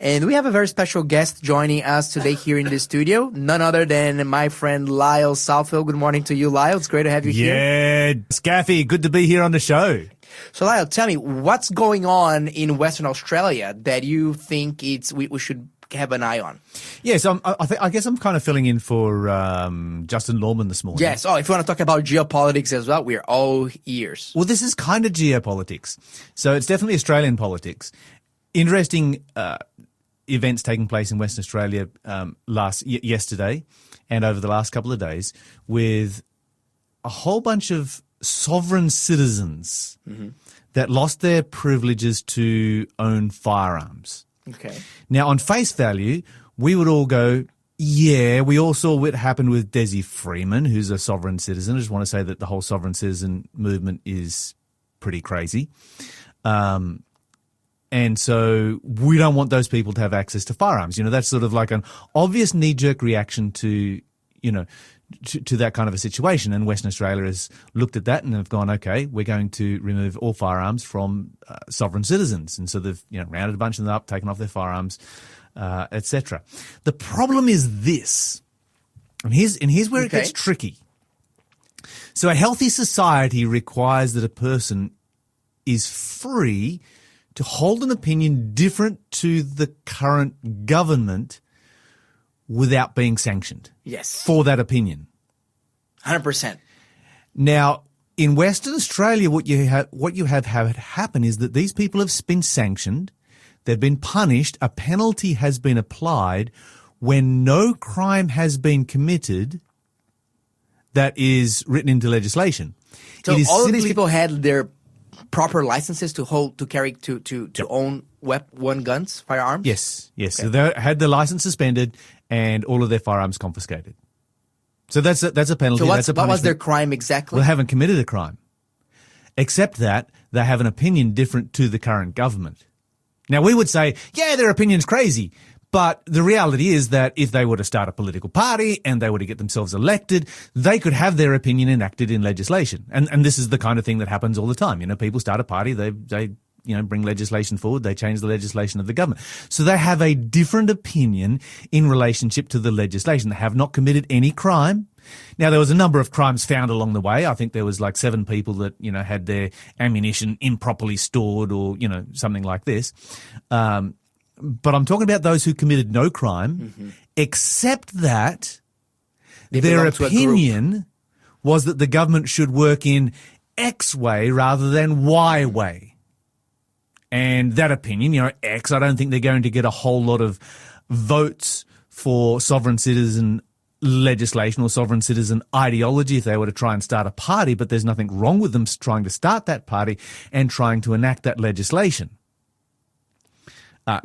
And we have a very special guest joining us today here in the studio, none other than my friend Lyle Southwell. Good morning to you, Lyle. It's great to have you here. Yeah, Scaffy, good to be here on the show. So Lyle, tell me, what's going on in Western Australia that you think we should have an eye on? Yes, I guess I'm kind of filling in for Justin Lawman this morning. Yes. Oh, if you want to talk about geopolitics as well, we're all ears. Well, this is kind of geopolitics. So it's definitely Australian politics. Interesting events taking place in Western Australia yesterday and over the last couple of days with a whole bunch of sovereign citizens that lost their privileges to own firearms. Okay. Now, on face value, we would all go, yeah, we all saw what happened with Desi Freeman, who's a sovereign citizen. I just want to say that the whole sovereign citizen movement is pretty crazy. And so we don't want those people to have access to firearms. You know, that's sort of like an obvious knee-jerk reaction to, you know, to that kind of a situation. And Western Australia has looked at that and have gone, okay, we're going to remove all firearms from sovereign citizens. And so they've, you know, rounded a bunch of them up, taken off their firearms, etc. The problem is this, and here's where it gets tricky. So a healthy society requires that a person is free to hold an opinion different to the current government without being sanctioned. Yes. For that opinion. 100%. Now, in Western Australia, what you have had happen is that these people have been sanctioned, they've been punished, a penalty has been applied when no crime has been committed that is written into legislation. So all of these people had their proper licenses to own guns, firearms? Yes. Okay. So they had their license suspended and all of their firearms confiscated. So that's a penalty. So that's a punishment. what was their crime exactly? Well, they haven't committed a crime, except that they have an opinion different to the current government. Now, we would say, yeah, their opinion's crazy. But the reality is that if they were to start a political party and they were to get themselves elected, they could have their opinion enacted in legislation. And this is the kind of thing that happens all the time. You know, people start a party, they bring legislation forward, they change the legislation of the government. So they have a different opinion in relationship to the legislation. They have not committed any crime. Now, there was a number of crimes found along the way. I think there was like 7 people that, you know, had their ammunition improperly stored or, you know, something like this. But I'm talking about those who committed no crime, except that their opinion was that the government should work in X way rather than Y way. And that opinion, you know, X, I don't think they're going to get a whole lot of votes for sovereign citizen legislation or sovereign citizen ideology if they were to try and start a party, but there's nothing wrong with them trying to start that party and trying to enact that legislation.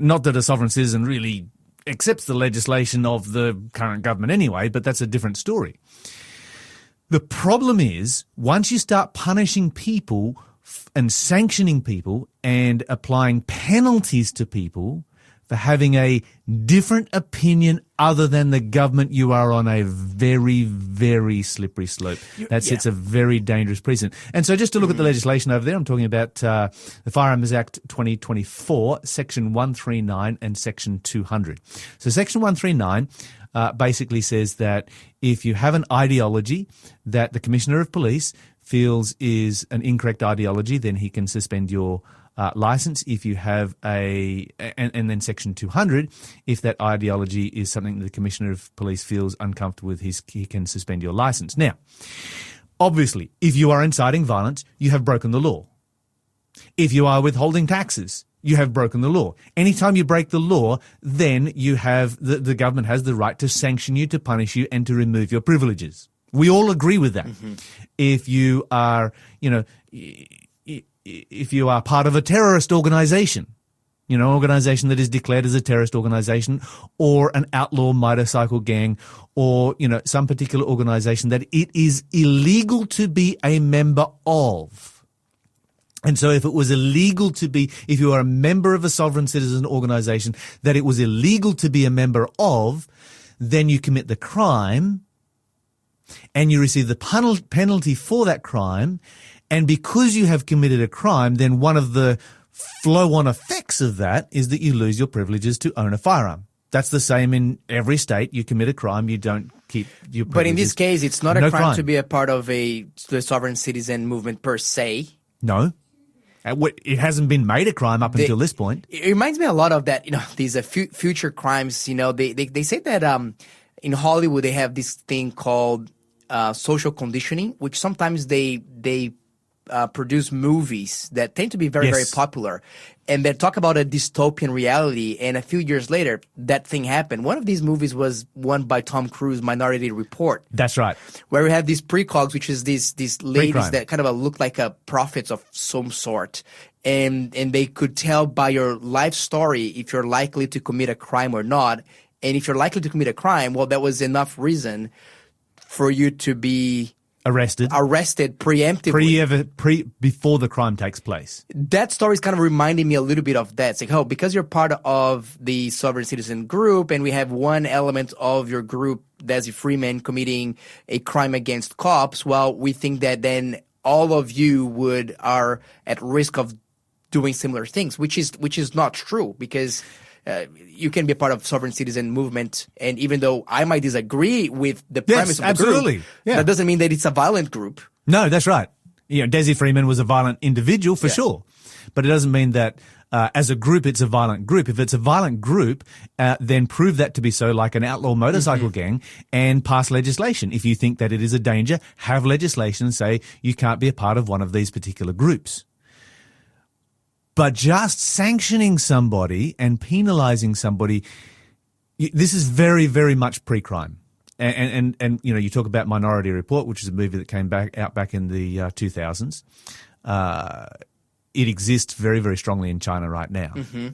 Not that a sovereign citizen really accepts the legislation of the current government anyway, but that's a different story. The problem is, once you start punishing people and sanctioning people and applying penalties to people for having a different opinion other than the government, you are on a very, very slippery slope. That sets a very dangerous precedent. And so just to look at the legislation over there, I'm talking about the Firearms Act 2024, Section 139 and Section 200. So Section 139 basically says that if you have an ideology that the Commissioner of Police feels is an incorrect ideology, then he can suspend your license. If you have and then Section 200, if that ideology is something that the Commissioner of Police feels uncomfortable with, he can suspend your license. Now, obviously, if you are inciting violence, you have broken the law. If you are withholding taxes, you have broken the law. Anytime you break the law, then you have the government has the right to sanction you, to punish you, and to remove your privileges. We all agree with that. If you are, you know, if you are part of a terrorist organization, you know, organization that is declared as a terrorist organization, or an outlaw motorcycle gang, or, you know, some particular organization that it is illegal to be a member of. And so if it was illegal to be, if you are a member of a sovereign citizen organization that it was illegal to be a member of, then you commit the crime and you receive the penalty for that crime. And because you have committed a crime, then one of the flow-on effects of that is that you lose your privileges to own a firearm. That's the same in every state. You commit a crime, you don't keep your privileges. But in this case, it's not No a crime crime. to be a part of the sovereign citizen movement per se. No. It hasn't been made a crime up until this point. It reminds me a lot of that, these future crimes. They say that in Hollywood they have this thing called social conditioning, which sometimes they produce movies that tend to be very, very popular. And they talk about a dystopian reality, and a few years later, that thing happened. One of these movies was one by Tom Cruise, Minority Report. That's right. Where we have these precogs, which is these ladies Pre-crime. that kind of look like prophets of some sort. And they could tell by your life story if you're likely to commit a crime or not. And if you're likely to commit a crime, well, that was enough reason for you to be Arrested preemptively. before the crime takes place. That story is kind of reminding me a little bit of that. It's like, because you're part of the sovereign citizen group and we have one element of your group, Desi Freeman, committing a crime against cops, well, we think that then all of you are at risk of doing similar things, which is not true, because you can be a part of sovereign citizen movement, and even though I might disagree with the premise of the absolutely. group, Yeah. that doesn't mean that it's a violent group. No, that's right. Desi Freeman was a violent individual for sure, but it doesn't mean that as a group it's a violent group. If it's a violent group, then prove that to be so, like an outlaw motorcycle gang, and pass legislation. If you think that it is a danger, have legislation and say you can't be a part of one of these particular groups. But just sanctioning somebody and penalizing somebody, this is very, very much pre-crime. And you talk about Minority Report, which is a movie that came out back in the 2000s. It exists very, very strongly in China right now. Mm-hmm.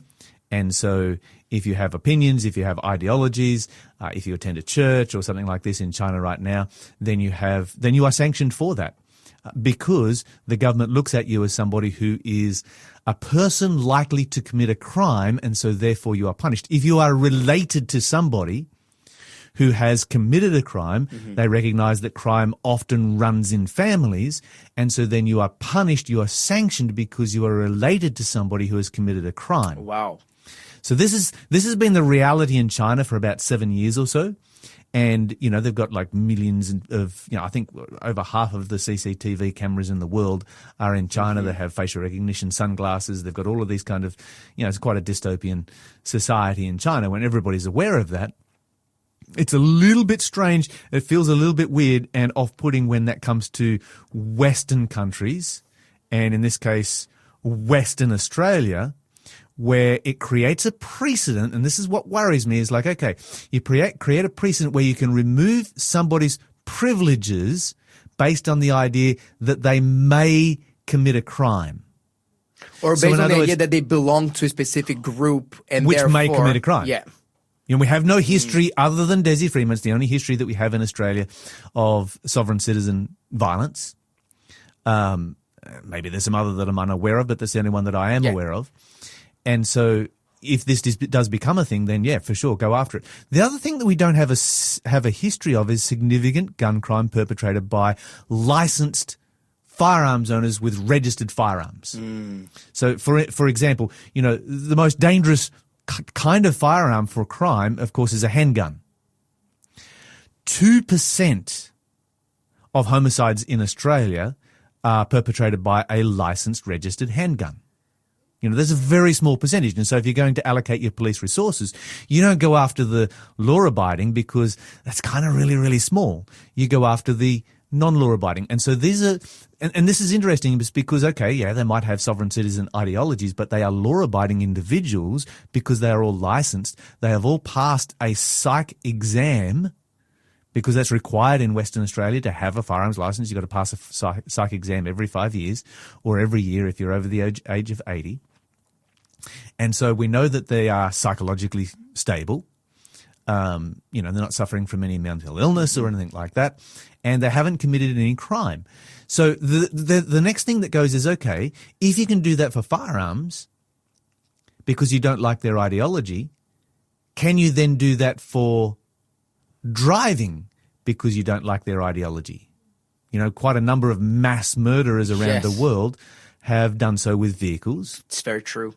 And so if you have opinions, if you have ideologies, if you attend a church or something like this in China right now, then you are sanctioned for that. Because the government looks at you as somebody who is a person likely to commit a crime, and so therefore you are punished. If you are related to somebody who has committed a crime, they recognize that crime often runs in families, and so then you are punished, you are sanctioned because you are related to somebody who has committed a crime. Wow. So this has been the reality in China for about 7 years or so. And, they've got like millions of, I think over half of the CCTV cameras in the world are in China. They have facial recognition sunglasses. They've got all of these kind of, it's quite a dystopian society in China when everybody's aware of that. It's a little bit strange. It feels a little bit weird and off-putting when that comes to Western countries, and in this case, Western Australia, where it creates a precedent, and this is what worries me, is like, okay, you create a precedent where you can remove somebody's privileges based on the idea that they may commit a crime. Or based on the idea that they belong to a specific group and which therefore, may commit a crime. Yeah. We have no history other than Desi Freeman. It's the only history that we have in Australia of sovereign citizen violence. Maybe there's some other that I'm unaware of, but that's the only one that I am aware of. And so if this does become a thing, then for sure, go after it. The other thing that we don't have a history of is significant gun crime perpetrated by licensed firearms owners with registered firearms. So for example, the most dangerous kind of firearm for crime, of course, is a handgun. 2% of homicides in Australia are perpetrated by a licensed registered handgun. There's a very small percentage. And so if you're going to allocate your police resources, you don't go after the law-abiding because that's kind of really, really small. You go after the non-law-abiding. And so these are, and this is interesting because, they might have sovereign citizen ideologies, but they are law-abiding individuals because they are all licensed. They have all passed a psych exam because that's required in Western Australia to have a firearms license. You've got to pass a psych exam every 5 years or every year if you're over the age of 80. And so we know that they are psychologically stable. They're not suffering from any mental illness or anything like that. And they haven't committed any crime. So the next thing that goes is, if you can do that for firearms because you don't like their ideology, can you then do that for driving because you don't like their ideology? Quite a number of mass murderers around the world have done so with vehicles. It's very true.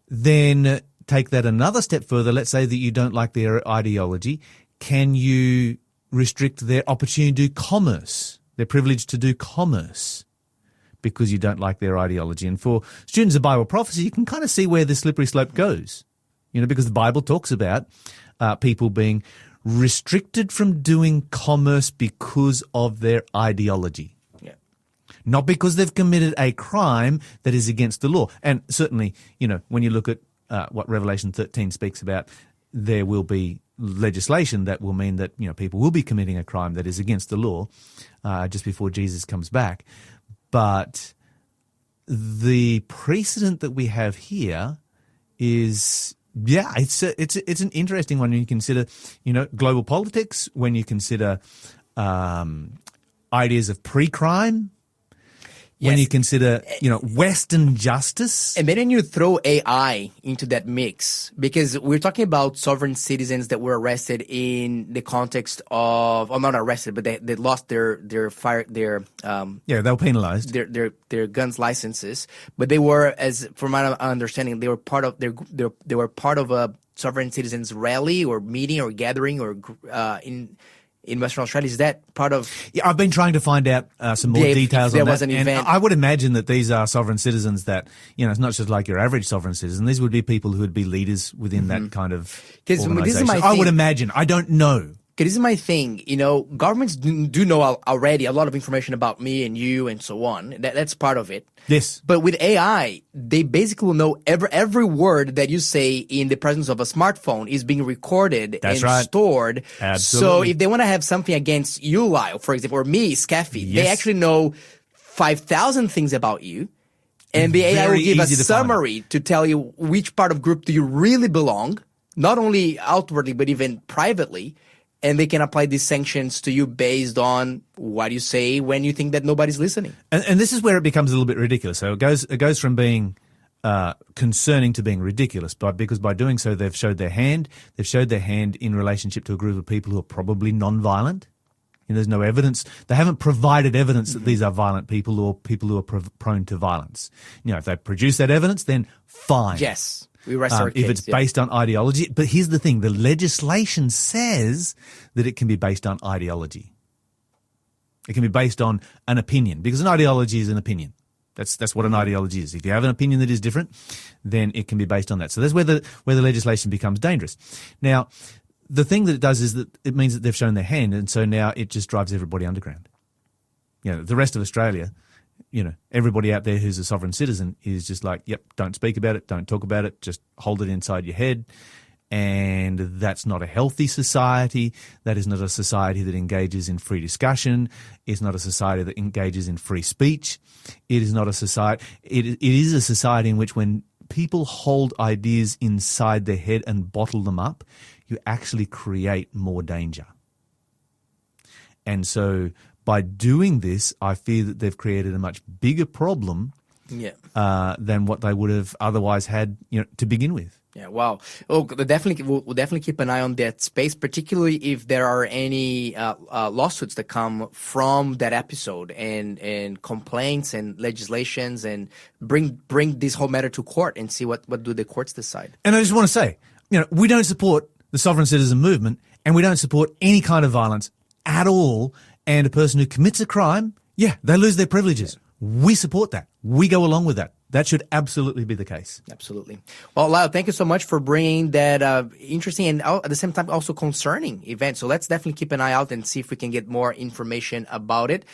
Then take that another step further. Let's say that you don't like their ideology. Can you restrict their opportunity to do commerce, their privilege to do commerce, because you don't like their ideology? And for students of Bible prophecy, you can kind of see where the slippery slope goes, because the Bible talks about people being restricted from doing commerce because of their ideology. Not because they've committed a crime that is against the law. And certainly, when you look at what Revelation 13 speaks about, there will be legislation that will mean that, people will be committing a crime that is against the law just before Jesus comes back. But the precedent that we have here is, it's an interesting one when you consider, global politics, when you consider ideas of pre-crime, when you consider, Western justice. And then when you throw AI into that mix, because we're talking about sovereign citizens that were arrested in the context of, not arrested, but they lost their they were penalized. Their guns licenses, but they were, as from my understanding, they were part of they were part of a sovereign citizens rally or meeting or gathering or in Western Australia. Is that part of... Yeah, I've been trying to find out some more details on that. There was an event. And I would imagine that these are sovereign citizens that, it's not just like your average sovereign citizen. These would be people who would be leaders within that kind of organization. I would imagine. I don't know. This is my thing, governments do know already a lot of information about me and you and so on. That's part of it. Yes. But with AI, they basically know every word that you say in the presence of a smartphone is being recorded stored. Absolutely. So if they want to have something against you, Lyle, for example, or me, Scaffy, they actually know 5,000 things about you. And the AI will give a summary to tell you which part of group do you really belong, not only outwardly, but even privately. And they can apply these sanctions to you based on what you say when you think that nobody's listening. And this is where it becomes a little bit ridiculous. So it goes from being concerning to being ridiculous, because by doing so they've showed their hand. They've showed their hand in relationship to a group of people who are probably non-violent. There's no evidence. They haven't provided evidence that these are violent people or people who are prone to violence. If they produce that evidence, then fine. Yes. We rest our case, if it's based on ideology. But here's the thing. The legislation says that it can be based on ideology. It can be based on an opinion, because an ideology is an opinion. That's what an ideology is. If you have an opinion that is different, then it can be based on that. So that's where the legislation becomes dangerous. Now, the thing that it does is that it means that they've shown their hand, and so now it just drives everybody underground. The rest of Australia, everybody out there who's a sovereign citizen is just like, yep, don't speak about it, don't talk about it, just hold it inside your head. And that's not a healthy society. That is not a society that engages in free discussion. It's not a society that engages in free speech. It is not a society. It is a society in which when people hold ideas inside their head and bottle them up, you actually create more danger. And so by doing this, I fear that they've created a much bigger problem than what they would have otherwise had, to begin with. Yeah, wow. Oh, we'll definitely keep an eye on that space, particularly if there are any lawsuits that come from that episode and complaints and legislations, and bring this whole matter to court and see what do the courts decide. And I just want to say, we don't support the sovereign citizen movement, and we don't support any kind of violence at all. And a person who commits a crime, they lose their privileges. Yeah. We support that. We go along with that. That should absolutely be the case. Absolutely. Well, Lyle, thank you so much for bringing that interesting and at the same time also concerning event. So let's definitely keep an eye out and see if we can get more information about it.